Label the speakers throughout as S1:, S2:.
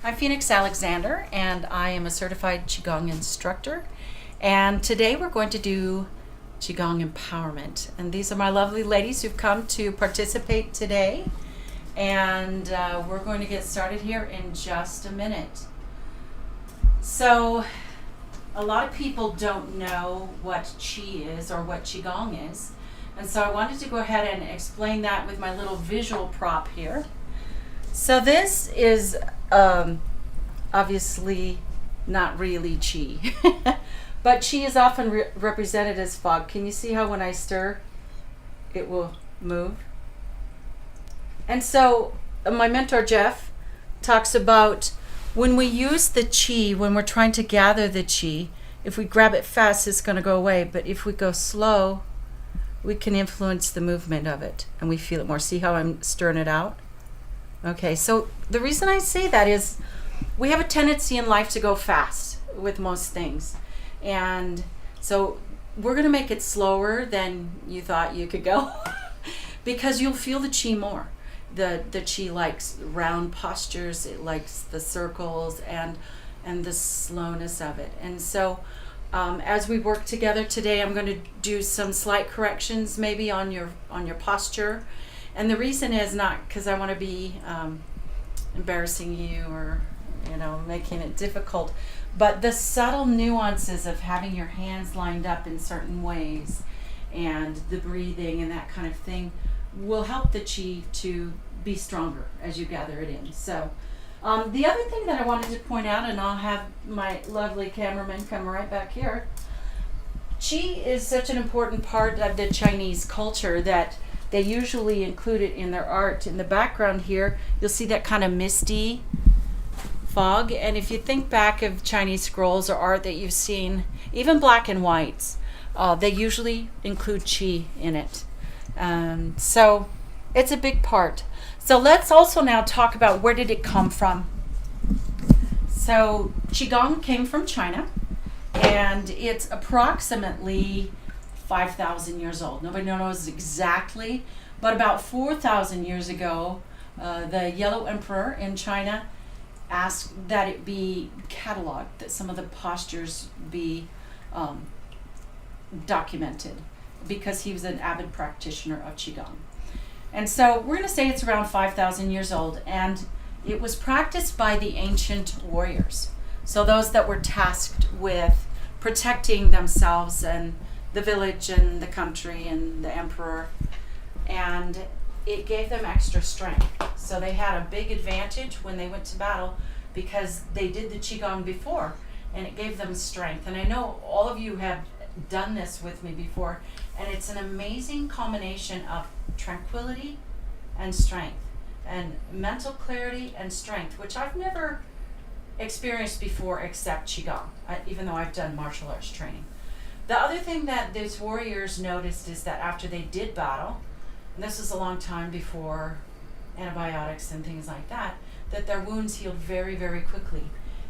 S1: I'm Phoenix Alexander, and I am a certified Qigong instructor. And today we're going to do Qigong empowerment. And these are my lovely ladies who've come to participate today. And we're going to get started here in just a minute. So, a lot of people don't know what Qi is or what Qigong is. And so I wanted to go ahead and explain that with my little visual prop here. So this is obviously not really Qi, but Qi is often represented as fog. Can you see how when I stir, it will move? And so my mentor Jeff talks about when we use the Qi, when we're trying to gather the Qi, if we grab it fast, it's going to go away. But if we go slow, we can influence the movement of it and we feel it more. See how I'm stirring it out? Okay, so the reason I say that is we have a tendency in life to go fast with most things. And so we're going to make it slower than you thought you could go because you'll feel the Qi more. The Qi likes round postures, it likes the circles and the slowness of it. And so as we work together today, I'm going to do some slight corrections maybe on your posture. And the reason is not because I want to be embarrassing you or making it difficult, but the subtle nuances of having your hands lined up in certain ways and the breathing and that kind of thing will help the Qi to be stronger as you gather it in. So the other thing that I wanted to point out, and I'll have my lovely cameraman come right back here, Qi is such an important part of the Chinese culture that they usually include it in their art. In the background here, you'll see that kind of misty fog. And if you think back of Chinese scrolls or art that you've seen, even black and whites, they usually include Qi in it. So it's a big part. So let's also now talk about where did it come from. So Qigong came from China, and it's approximately 5,000 years old. Nobody knows exactly, but about 4,000 years ago, the Yellow Emperor in China asked that it be cataloged, that some of the postures be documented, because he was an avid practitioner of Qigong. And so we're going to say it's around 5,000 years old, and it was practiced by the ancient warriors. So those that were tasked with protecting themselves and the village and the country and the emperor, and it gave them extra strength. So they had a big advantage when they went to battle because they did the Qigong before, and it gave them strength. And I know all of you have done this with me before, and it's an amazing combination of tranquility and strength, and mental clarity and strength, which I've never experienced before except Qigong, even though I've done martial arts training. The other thing that these warriors noticed is that after they did battle, and this was a long time before antibiotics and things like that their wounds healed very, very quickly.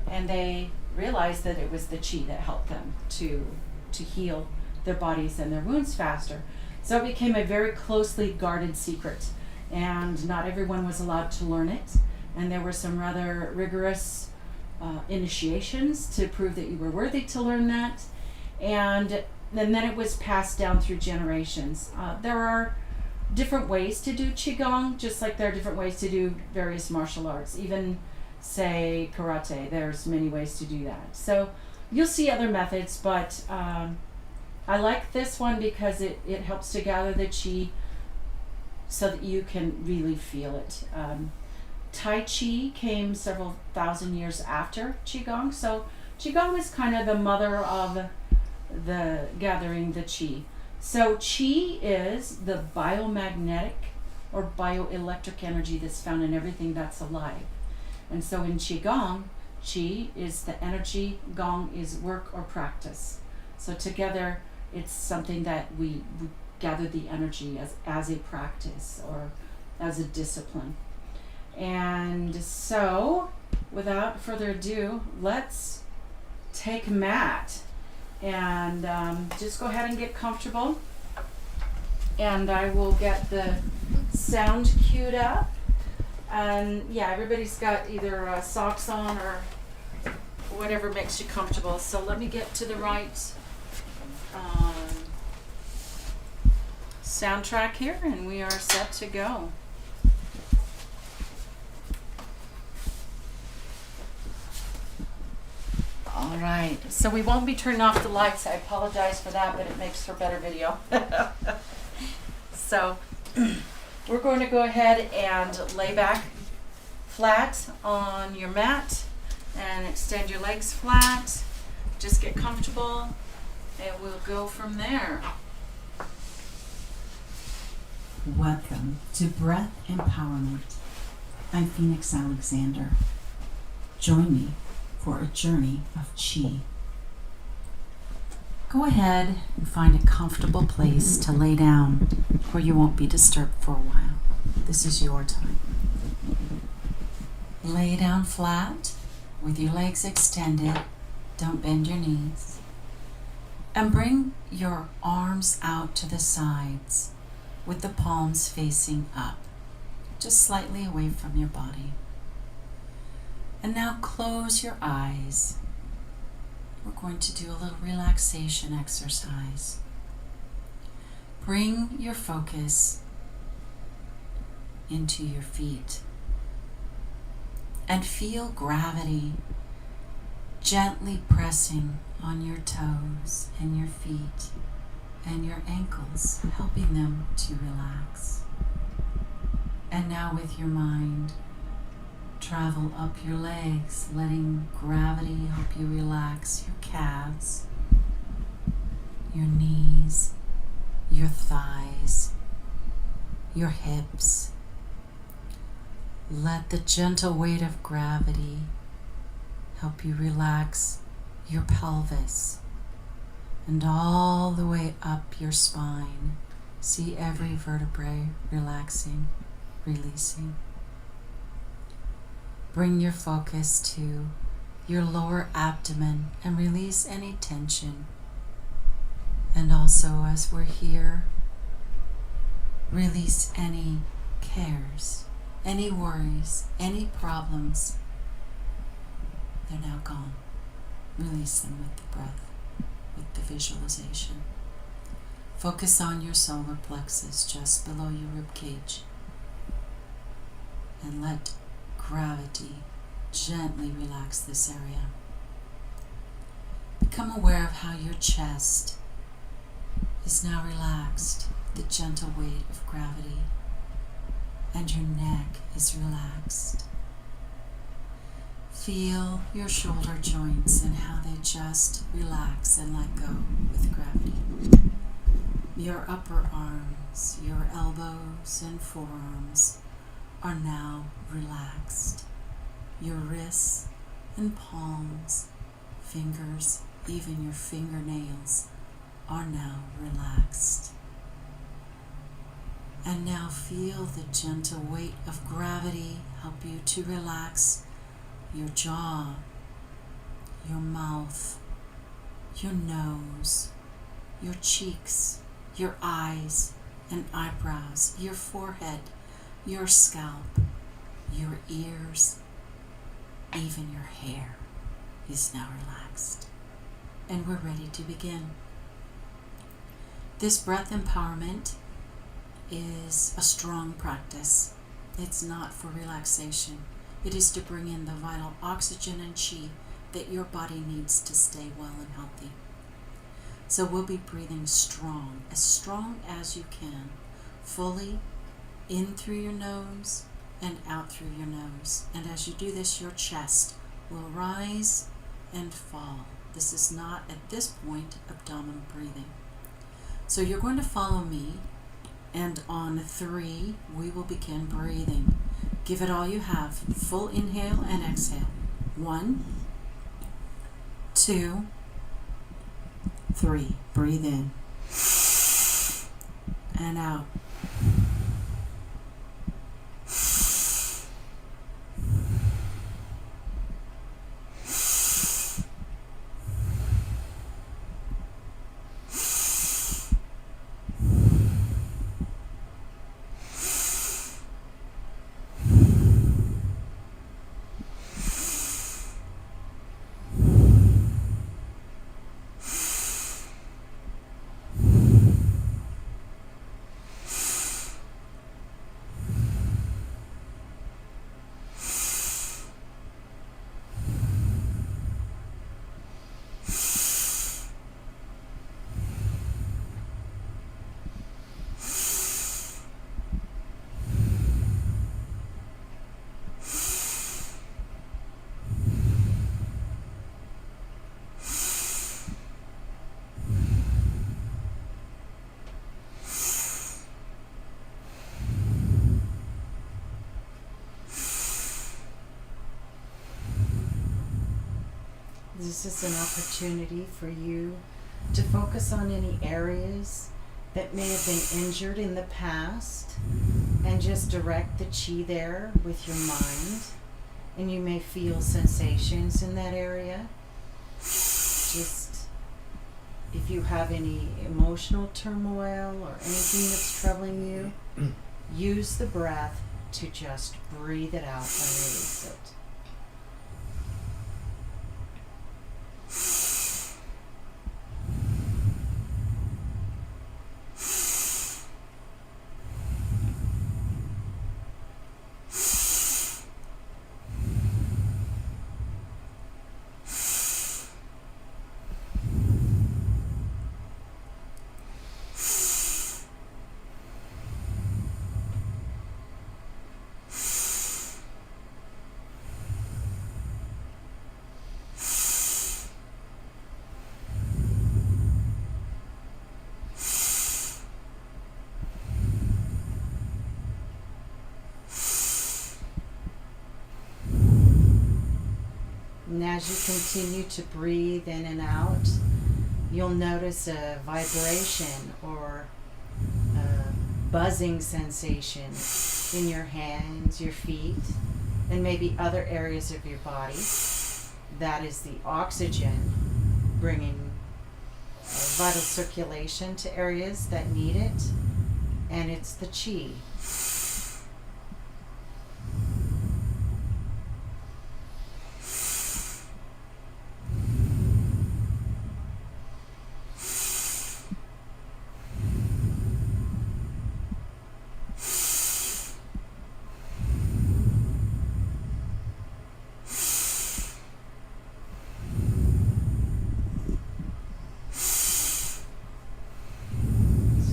S1: And they realized that it was the Qi that helped them to heal their bodies and their wounds faster. So it became a very closely guarded secret, and not everyone was allowed to learn it. And there were some rather rigorous initiations to prove that you were worthy to learn that. And then it was passed down through generations. There are different ways to do Qigong, just like there are different ways to do various martial arts. Even, say, karate, there's many ways to do that. So you'll see other methods, but I like this one because it helps to gather the Qi so that you can really feel it. Tai Chi came several thousand years after Qigong, so Qigong is kind of the mother of the gathering the Qi. So Qi is the biomagnetic or bioelectric energy that's found in everything that's alive. And so in Qigong, Qi is the energy, Gong is work or practice. So together it's something that we gather the energy as a practice or as a discipline. And so without further ado, let's take mat and just go ahead and get comfortable, and I will get the sound queued up. And yeah, everybody's got either socks on or whatever makes you comfortable. So let me get to the right soundtrack here, and we are set to go. All right, so we won't be turning off the lights. I apologize for that, but it makes for better video. So we're going to go ahead and lay back flat on your mat and extend your legs flat. Just get comfortable, and we'll go from there.
S2: Welcome to Breath Empowerment. I'm Phoenix Alexander. Join me for a journey of Qi. Go ahead and find a comfortable place to lay down where you won't be disturbed for a while. This is your time. Lay down flat with your legs extended. Don't bend your knees. And bring your arms out to the sides with the palms facing up, just slightly away from your body. And now close your eyes. We're going to do a little relaxation exercise. Bring your focus into your feet and feel gravity gently pressing on your toes and your feet and your ankles, helping them to relax. And now with your mind, travel up your legs, letting gravity help you relax your calves, your knees, your thighs, your hips. Let the gentle weight of gravity help you relax your pelvis and all the way up your spine. See every vertebrae relaxing, releasing. Bring your focus to your lower abdomen and release any tension. And also, as we're here, release any cares, any worries, any problems. They're now gone. Release them with the breath, with the visualization. Focus on your solar plexus just below your rib cage, and let gravity gently relax this area. Become aware of how your chest is now relaxed, the gentle weight of gravity, and your neck is relaxed. Feel your shoulder joints and how they just relax and let go with gravity. Your upper arms, your elbows and forearms are now relaxed. Your wrists and palms, fingers, even your fingernails are now relaxed. And now feel the gentle weight of gravity help you to relax your jaw, your mouth, your nose, your cheeks, your eyes and eyebrows, your forehead, your scalp, your ears, even your hair is now relaxed. And we're ready to begin. This breath empowerment is a strong practice. It's not for relaxation. It is to bring in the vital oxygen and Qi that your body needs to stay well and healthy. So we'll be breathing strong as you can, fully in through your nose and out through your nose. And as you do this, your chest will rise and fall. This is not, at this point, abdominal breathing. So you're going to follow me, and on 3, we will begin breathing. Give it all you have. Full inhale and exhale. 1, 2, 3. Breathe in and out.
S3: This is an opportunity for you to focus on any areas that may have been injured in the past and just direct the chi there with your mind. And you may feel sensations in that area. Just if you have any emotional turmoil or anything that's troubling you, use the breath to just breathe it out and release it. And as you continue to breathe in and out, you'll notice a vibration or a buzzing sensation in your hands, your feet, and maybe other areas of your body. That is the oxygen bringing vital circulation to areas that need it, and it's the chi.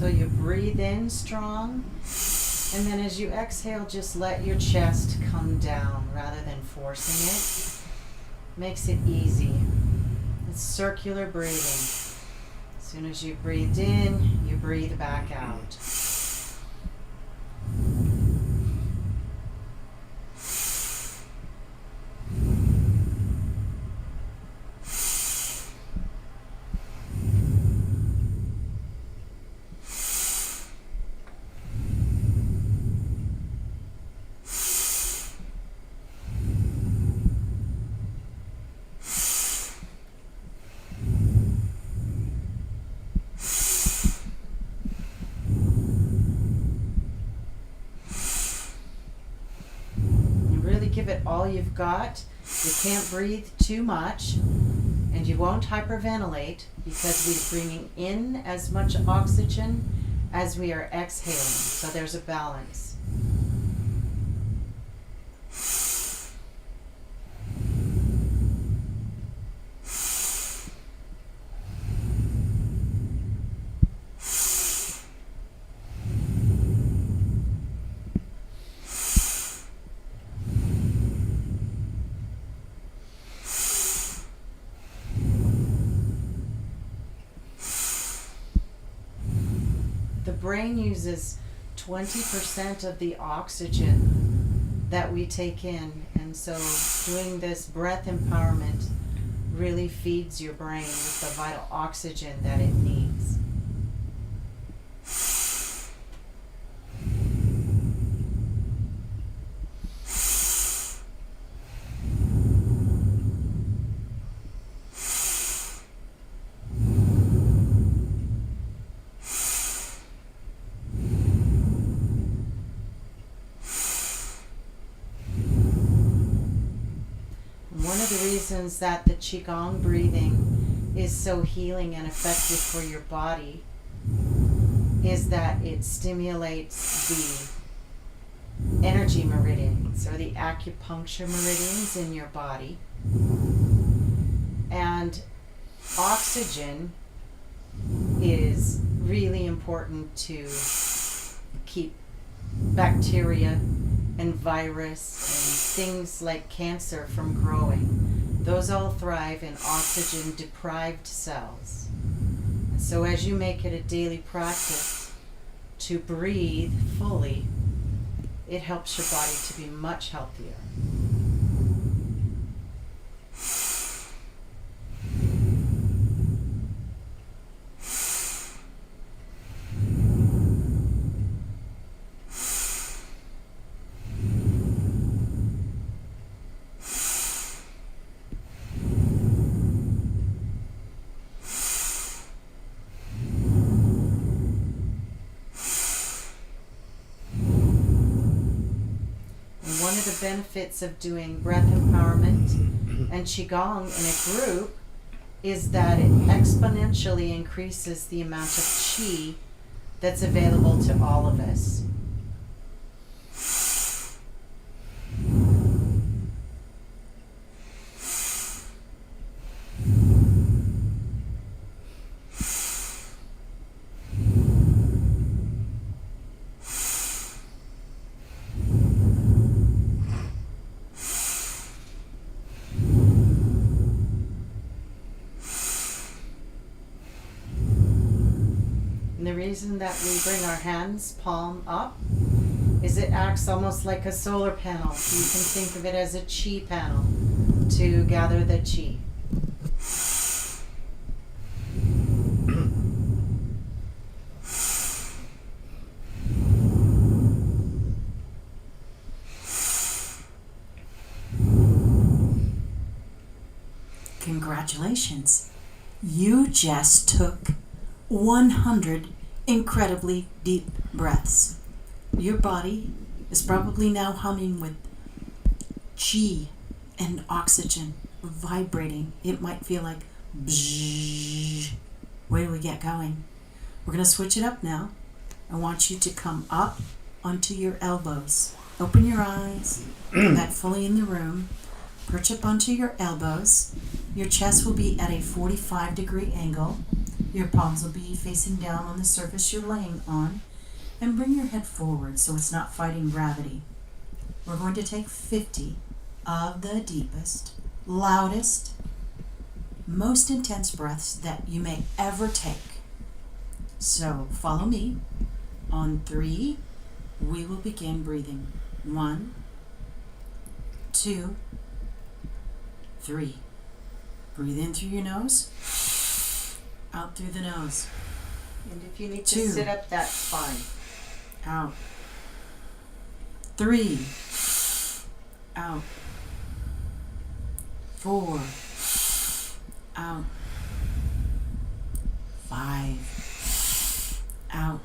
S3: So you breathe in strong, and then as you exhale, just let your chest come down rather than forcing it. Makes it easy. It's circular breathing. As soon as you breathed in, you breathe back out. Give it all you've got. You can't breathe too much, and you won't hyperventilate because we're bringing in as much oxygen as we are exhaling. So there's a balance. The brain uses 20% of the oxygen that we take in, and so doing this breath empowerment really feeds your brain with the vital oxygen that it needs. One of the reasons that the Qigong breathing is so healing and effective for your body is that it stimulates the energy meridians or the acupuncture meridians in your body. And oxygen is really important to keep bacteria and virus and things like cancer from growing. Those all thrive in oxygen deprived cells. So as you make it a daily practice to breathe fully, it helps your body to be much healthier. And one of the benefits of doing breath empowerment and Qigong in a group is that it exponentially increases the amount of Qi that's available to all of us. And the reason that we bring our hands palm up is it acts almost like a solar panel. You can think of it as a Qi panel to gather the Qi.
S2: Congratulations. You just took 100 incredibly deep breaths. Your body is probably now humming with Qi and oxygen vibrating. It might feel like bzzz. Where do we get going? We're going to switch it up now. I want you to come up onto your elbows. Open your eyes. Come back fully in the room. Perch up onto your elbows. Your chest will be at a 45-degree angle. Your palms will be facing down on the surface you're laying on. And bring your head forward so it's not fighting gravity. We're going to take 50 of the deepest, loudest, most intense breaths that you may ever take. So follow me. On 3, we will begin breathing. 1, 2, 3. Breathe in through your nose, out through the nose.
S3: And if you need to
S2: 2.
S3: sit up, that's fine.
S2: Out. 3. Out. 4. Out. 5. Out.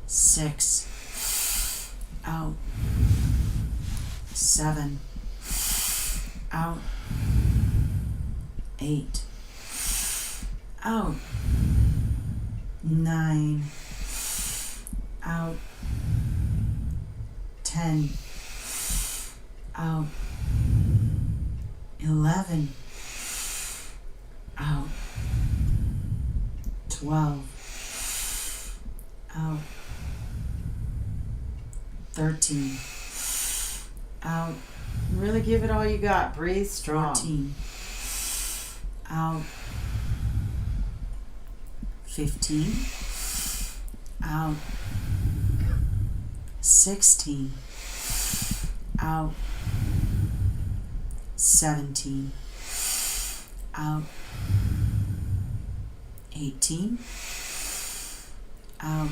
S2: 6. Out. 7. Out. 8. Out. 9. Out. 10. Out. 11. Out. 12. Out. 13. Out.
S3: Really give it all you got. Breathe strong.
S2: 14. Out. 15. Out. 16. Out. 17. Out. 18. Out.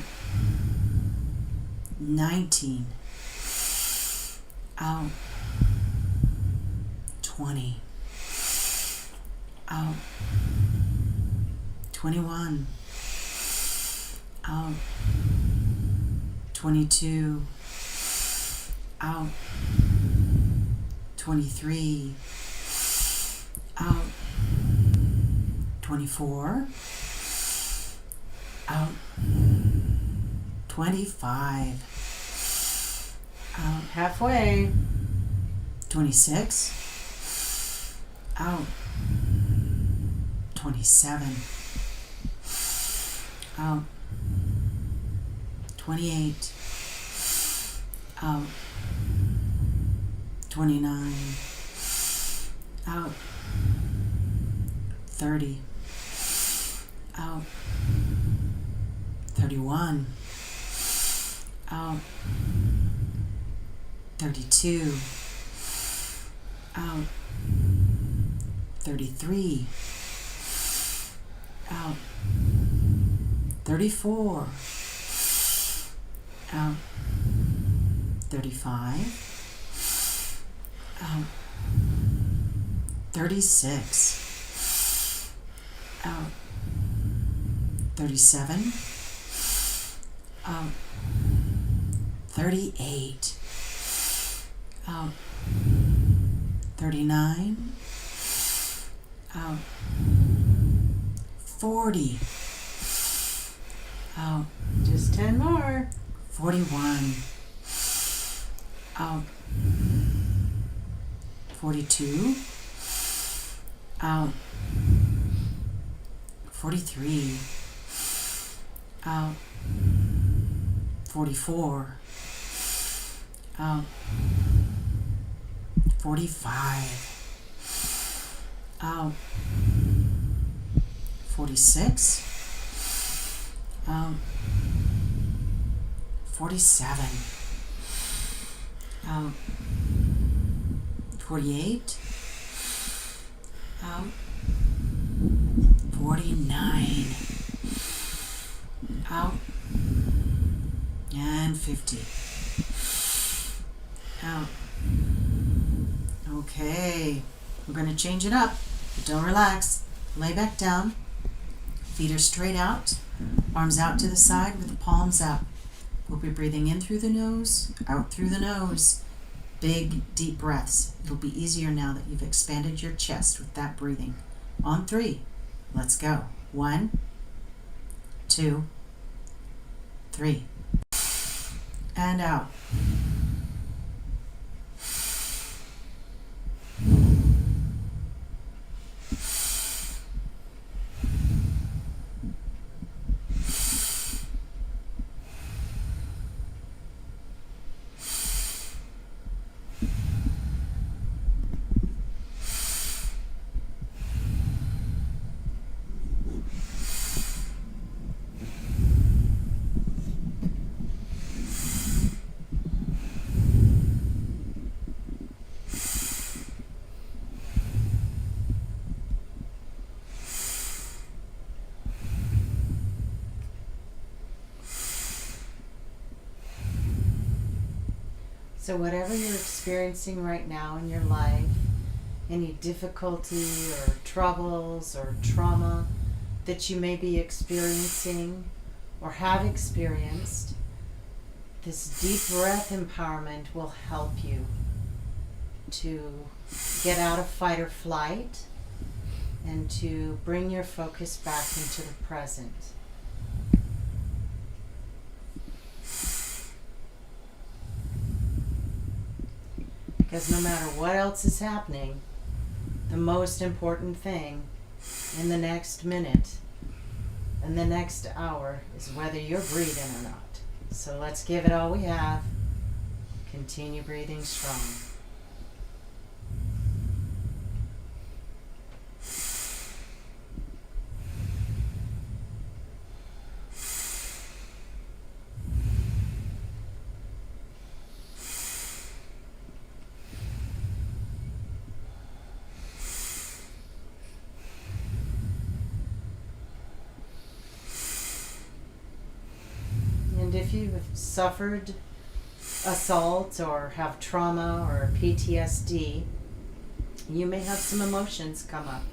S2: 19. Out. 20. Out. 21. Out. 22. Out. 23. Out. 24. Out. 25. Out.
S3: Halfway.
S2: 26. Out. 27. Out. 28. Out. 29. Out. 30. Out. 31. Out. 32. Out. 33. Out. 34. Out. 35. Out. 36. Out. 37. Out. 38. out. 39, out. 40, out.
S3: Just 10 more.
S2: 41, out. 42, out. 43, out. 44, out. 45, out. 46, out. 47, out. 48, out. 49, out. And 50, out. Okay, we're going to change it up, but don't relax. Lay back down. Feet are straight out, arms out to the side with the palms up. We'll be breathing in through the nose, out through the nose. Big, deep breaths. It'll be easier now that you've expanded your chest with that breathing. On 3, let's go. 1, 2, 3. And out.
S3: So whatever you're experiencing right now in your life, any difficulty or troubles or trauma that you may be experiencing or have experienced, this deep breath empowerment will help you to get out of fight or flight and to bring your focus back into the present. Because no matter what else is happening, the most important thing in the next minute and the next hour is whether you're breathing or not. So let's give it all we have. Continue breathing strong. And if you've suffered assault or have trauma or PTSD, you may have some emotions come up.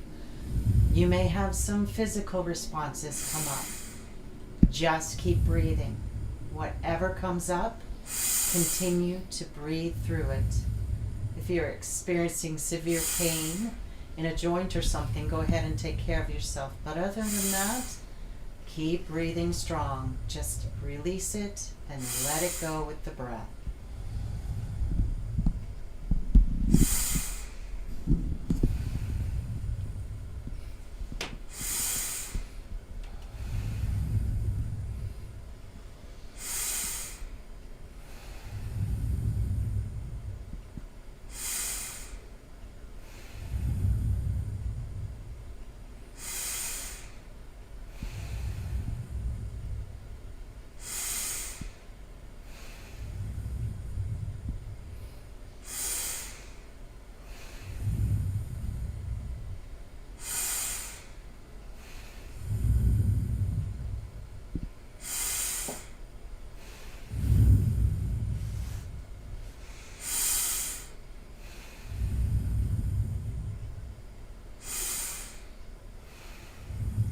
S3: You may have some physical responses come up. Just keep breathing. Whatever comes up, continue to breathe through it. If you're experiencing severe pain in a joint or something, go ahead and take care of yourself. But other than that, keep breathing strong. Just release it and let it go with the breath.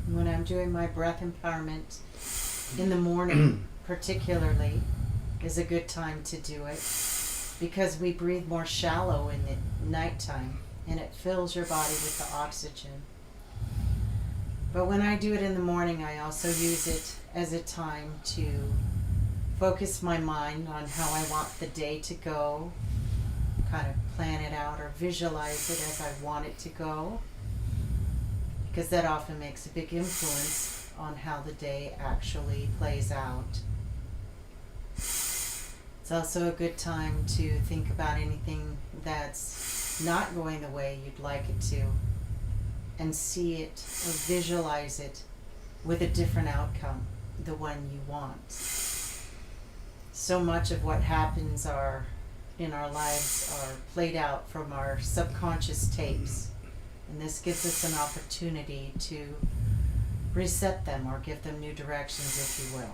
S3: When I'm doing my breath empowerment in the morning, particularly, is a good time to do it. because we breathe more shallow in the nighttime and it fills your body with the oxygen. But when I do it in the morning, I also use it as a time to focus my mind on how I want the day to go, kind of plan it out or visualize it as I want it to go, because that often makes a big influence on how the day actually plays out. It's also a good time to think about anything that's not going the way you'd like it to, and see it or visualize it with a different outcome, the one you want. So much of what happens in our lives are played out from our subconscious tapes, and this gives us an opportunity to reset them or give them new directions, if you will.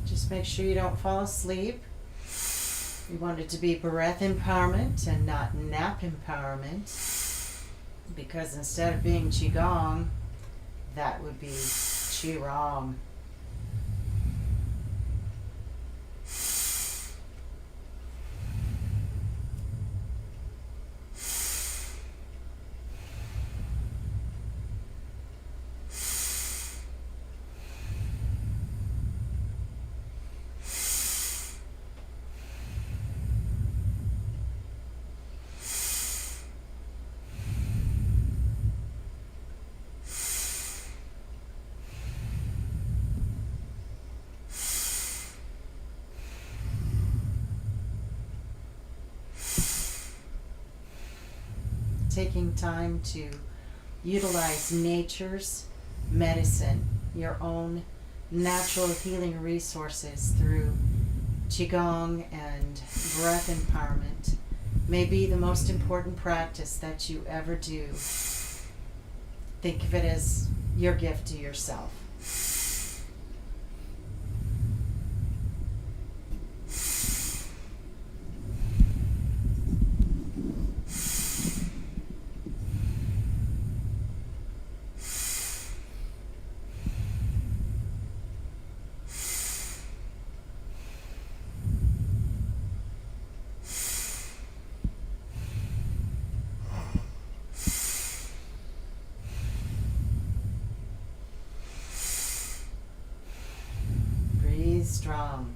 S3: Just make sure you don't fall asleep. You want it to be breath empowerment and not nap empowerment, because instead of being Qigong, that would be Qi-Rong. Taking time to utilize nature's medicine, your own natural healing resources through Qigong and breath empowerment may be the most important practice that you ever do. Think of it as your gift to yourself. Strong.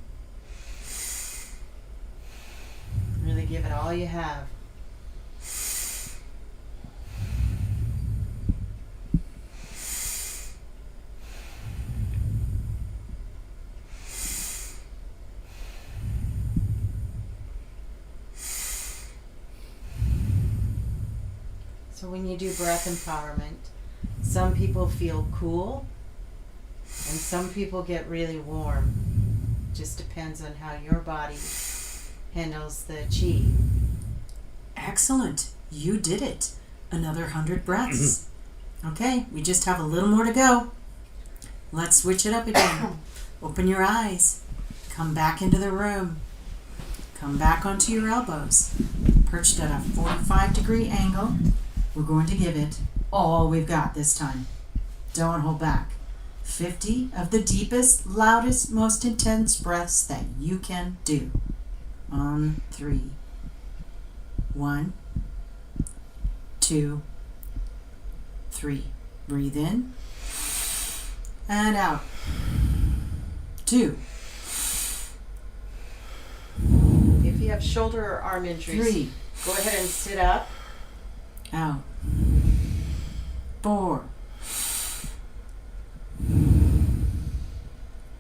S3: Really give it all you have. So when you do breath empowerment, some people feel cool and some people get really warm. Just depends on how your body handles the Qi.
S2: Excellent. You did it. Another 100 breaths. Okay, we just have a little more to go. Let's switch it up again. Open your eyes. Come back into the room. Come back onto your elbows. Perched at a 45-degree angle. We're going to give it all we've got this time. Don't hold back. 50 of the deepest, loudest, most intense breaths that you can do. On 3. 1, 2, 3. Breathe in and out. 2.
S3: If you have shoulder or arm injuries,
S2: 3.
S3: go ahead and sit up.
S2: Out. 4.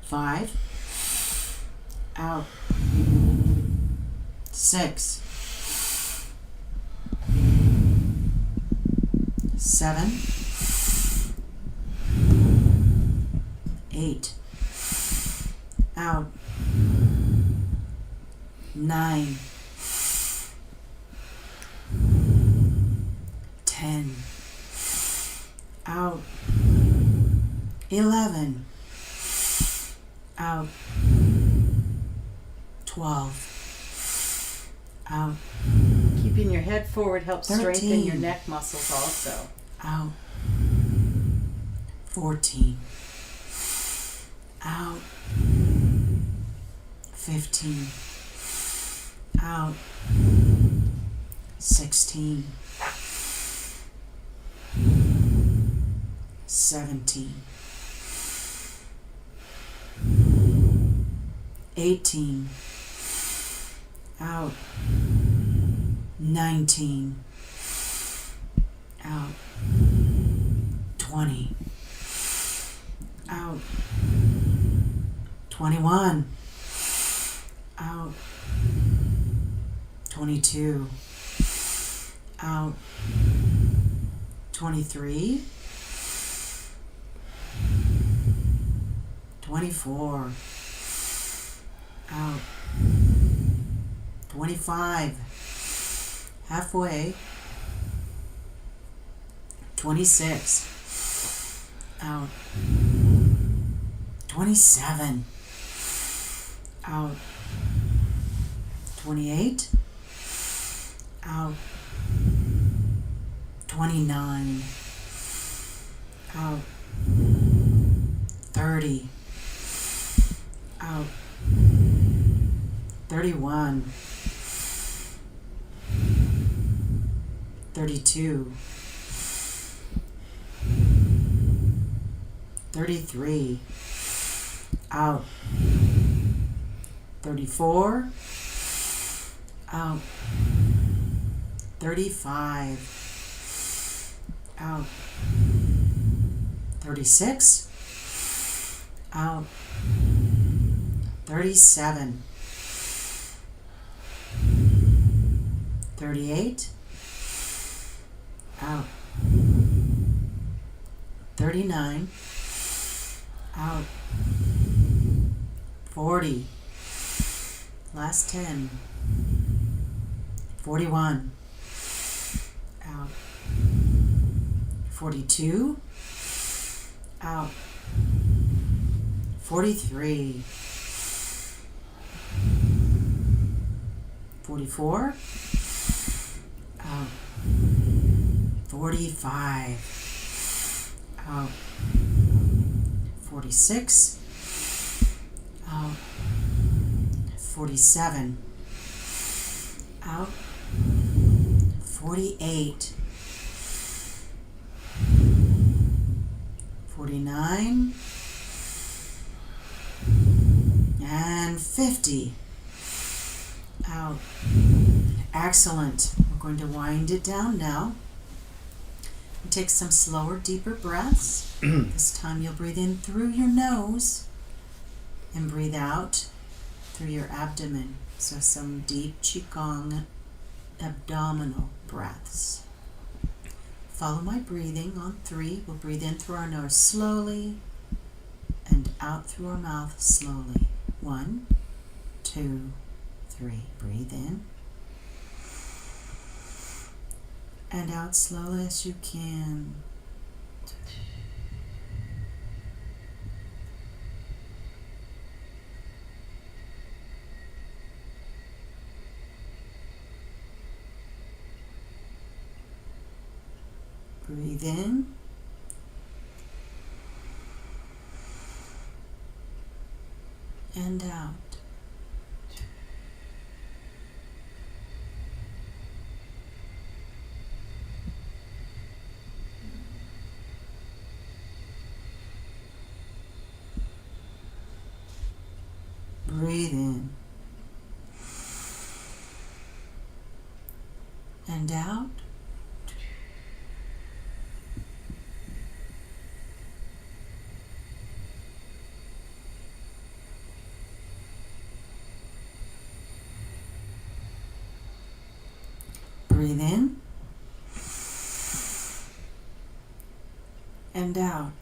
S2: 5. Out. 6. 7. 8. Out. 9. 10. Out. 11. Out. 12. Out.
S3: Keeping your head forward helps
S2: 13.
S3: strengthen your neck muscles also.
S2: Out. 14. Out. 15. Out. 16. 17. 18. Out. 19. Out. 20. Out. 21. Out. 22. Out. 23. 24. Out. 25. Halfway. 26. Out. 27. Out. 28. Out. 29. Out. 30. Out. 31. 32. 33. Out. 34. Out. 35. Out. 36. Out. 37. 38. Out. 39. Out. 40. Last 10. 41. Out. 42. Out. 43. 44. Out. 45. Out. 46. Out. 47. Out. 48. 49. And 50. Out. Excellent. We're going to wind it down now. And take some slower, deeper breaths. This time you'll breathe in through your nose and breathe out through your abdomen. So some deep Qigong abdominal breaths. Follow my breathing on 3. We'll breathe in through our nose slowly and out through our mouth slowly. 1, 2, 3. Breathe in and out slowly as you can. Breathe in and out. Breathe in and out. Breathe in and out.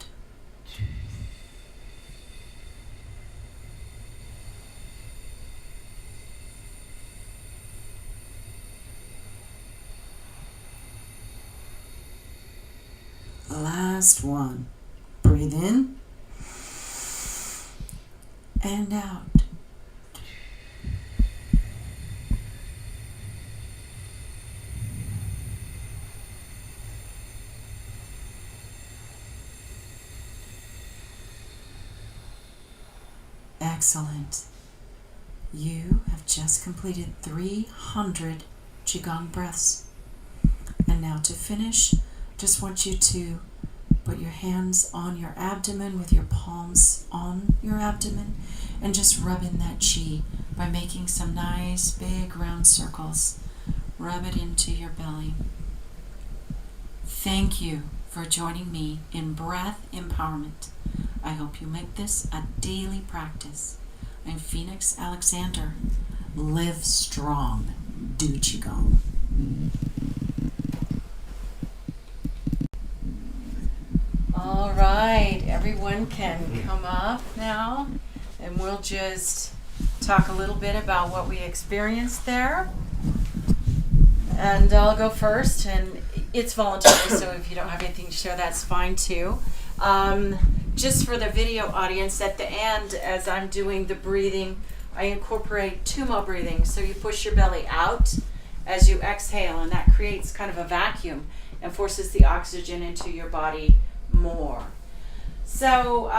S2: last one. Breathe in and out. Excellent. You have just completed 300 Qigong breaths. And now to finish, just want you to put your hands on your abdomen with your palms on your abdomen and just rub in that qi by making some nice big round circles. Rub it into your belly. Thank you for joining me in Breath Empowerment. I hope you make this a daily practice. I'm Phoenix Alexander. Live strong. Do Qigong.
S1: All right, everyone can come up now, and we'll just talk a little bit about what we experienced there. And I'll go first, and it's voluntary, so if you don't have anything to share, that's fine too. Just for the video audience, at the end, as I'm doing the breathing, I incorporate tumo breathing. So you push your belly out as you exhale, and that creates kind of a vacuum and forces the oxygen into your body more. So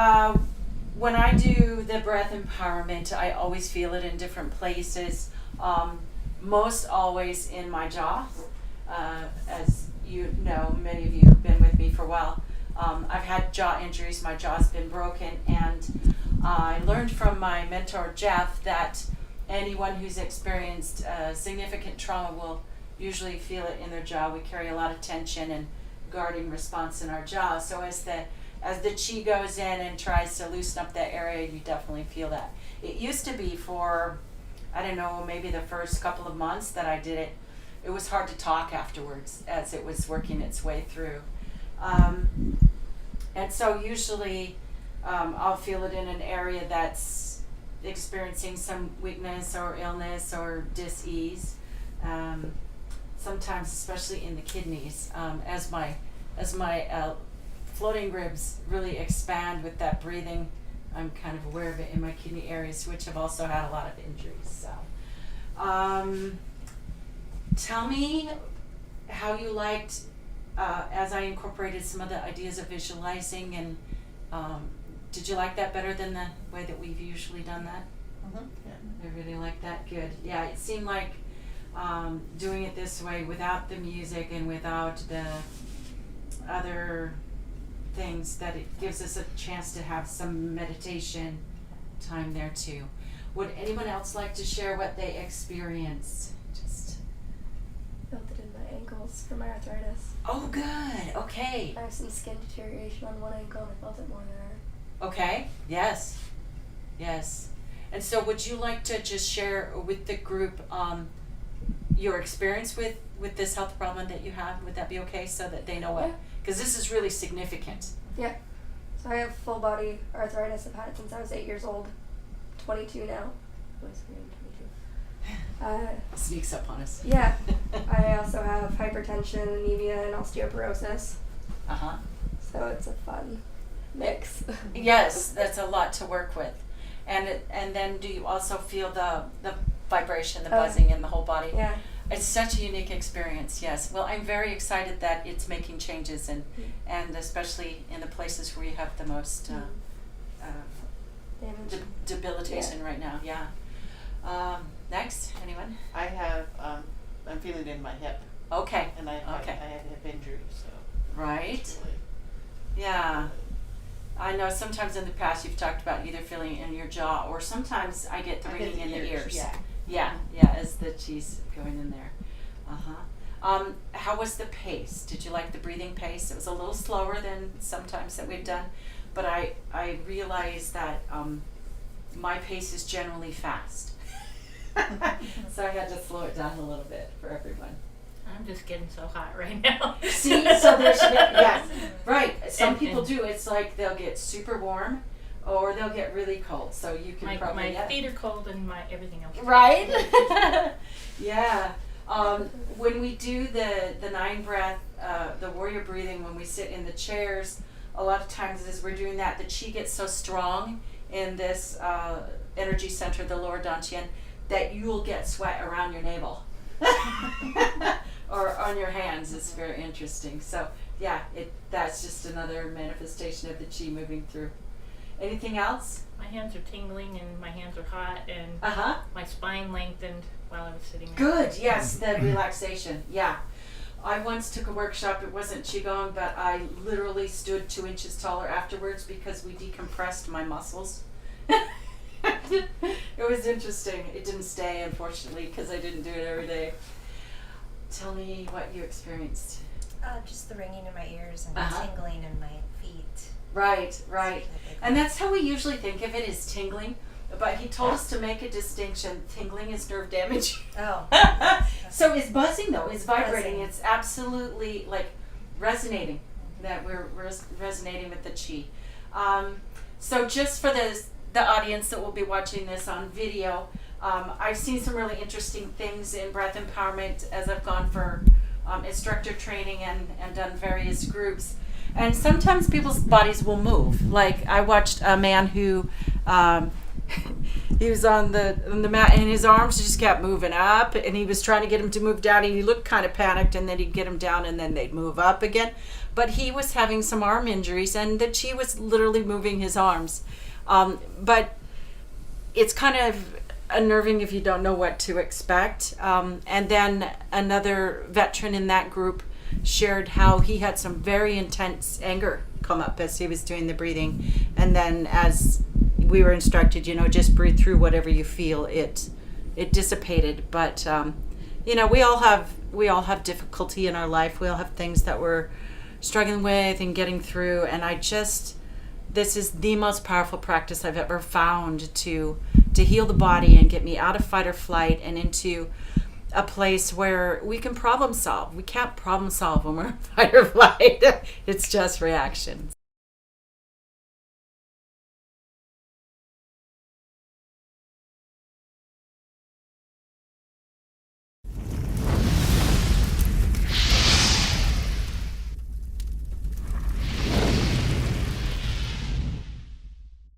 S1: when I do the breath empowerment, I always feel it in different places, most always in my jaw. As you know, many of you have been with me for a while. I've had jaw injuries, my jaw's been broken, and I learned from my mentor Jeff that anyone who's experienced significant trauma will usually feel it in their jaw. We carry a lot of tension and guarding response in our jaw. So as the qi goes in and tries to loosen up that area, you definitely feel that. It used to be for, I don't know, maybe the first couple of months that I did it, it was hard to talk afterwards as it was working its way through. And so usually I'll feel it in an area that's experiencing some weakness or illness or dis-ease. Sometimes, especially in the kidneys, as my floating ribs really expand with that breathing, I'm kind of aware of it in my kidney areas, which have also had a lot of injuries. So, tell me how you liked, as I incorporated some of the ideas of visualizing, and did you like that better than the way that we've usually done that?
S4: Mm-hmm. Yeah.
S1: I really like that. Good. Yeah, it seemed like doing it this way without the music and without the other things, that it gives us a chance to have some meditation time there too. Would anyone else like to share what they experienced? Just
S5: Felt it in my ankles for my arthritis.
S1: Oh, good. Okay.
S5: I have some skin deterioration on one ankle, and I felt it more there.
S1: Okay. Yes. Yes. And so would you like to just share with the group your experience with this health problem that you have? Would that be okay, so that they know what?
S5: Yeah.
S1: Because this is really significant.
S5: Yeah. So I have full body arthritis. I've had it since I was 8 years old. 22 now. What's my name? 22.
S1: Sneaks up on us.
S5: Yeah. I also have hypertension, anemia, and osteoporosis.
S1: Uh-huh.
S5: So it's a fun mix.
S1: Yes, that's a lot to work with. And then do you also feel the vibration, the buzzing in the whole body?
S5: Yeah.
S1: It's such a unique experience, yes. Well, I'm very excited that it's making changes, and especially in the places where you have the most
S5: Damage.
S1: debilitation right now, yeah. Next, anyone?
S4: I have, I'm feeling it in my hip,
S1: Okay,
S4: and I had a hip injury, so.
S1: right.
S4: it's really-
S1: Yeah. I know sometimes in the past you've talked about either feeling it in your jaw, or sometimes I get the
S4: I get
S1: ringing in the ears.
S4: Yeah.
S1: Yeah, as the cheese going in there. How was the pace? Did you like the breathing pace? It was a little slower than sometimes that we've done, but I realized that my pace is generally fast. So I had to slow it down a little bit for everyone.
S6: I'm just getting so hot right now.
S1: See, so there's, yeah, right. Some
S6: And-
S1: people
S6: and-
S1: do. It's like they'll get super warm, or they'll get really cold. So you can probably
S6: my feet are cold and my everything else.
S1: right. Yeah. When we do the 9 breath, the warrior breathing, when we sit in the chairs, a lot of times as we're doing that, the chi gets so strong in this energy center, the lower dantian, that you'll get sweat around your navel or on your hands. It's very interesting. So yeah, that's just another manifestation of the chi moving through. Anything else?
S6: My hands are tingling and my hands are hot and
S1: Uh-huh.
S6: my spine lengthened while I was sitting there.
S1: Good, yes, the relaxation, yeah. I once took a workshop, it wasn't Qigong, but I literally stood 2 inches taller afterwards because we decompressed my muscles. It was interesting. It didn't stay, unfortunately, because I didn't do it every day. Tell me what you experienced.
S7: Just the ringing in my ears and
S1: Uh-huh.
S7: tingling in my feet.
S1: Right, right. And that's how we usually think of it, is tingling. But he told us to make a distinction. Tingling is nerve damage.
S7: Oh.
S1: So it's buzzing, though. It's vibrating.
S7: Buzzing.
S1: It's absolutely like resonating. That we're resonating with the chi. So just for the audience that will be watching this on video, I've seen some really interesting things in breath empowerment as I've gone for instructor training and done various groups. And sometimes people's bodies will move. Like I watched a man who he was on the mat and his arms just kept moving up, and he was trying to get him to move down, and he looked kind of panicked, and then he'd get him down and then they'd move up again. But he was having some arm injuries and the chi was literally moving his arms. But it's kind of unnerving if you don't know what to expect. And then another veteran in that group shared how he had some very intense anger come up as he was doing the breathing, and then as we were instructed, just breathe through whatever you feel, it dissipated. But we all have difficulty in our life. We all have things that we're struggling with and getting through, and this is the most powerful practice I've ever found to heal the body and get me out of fight or flight and into a place where we can problem solve. We can't problem solve when we're in fight or flight. It's just reactions.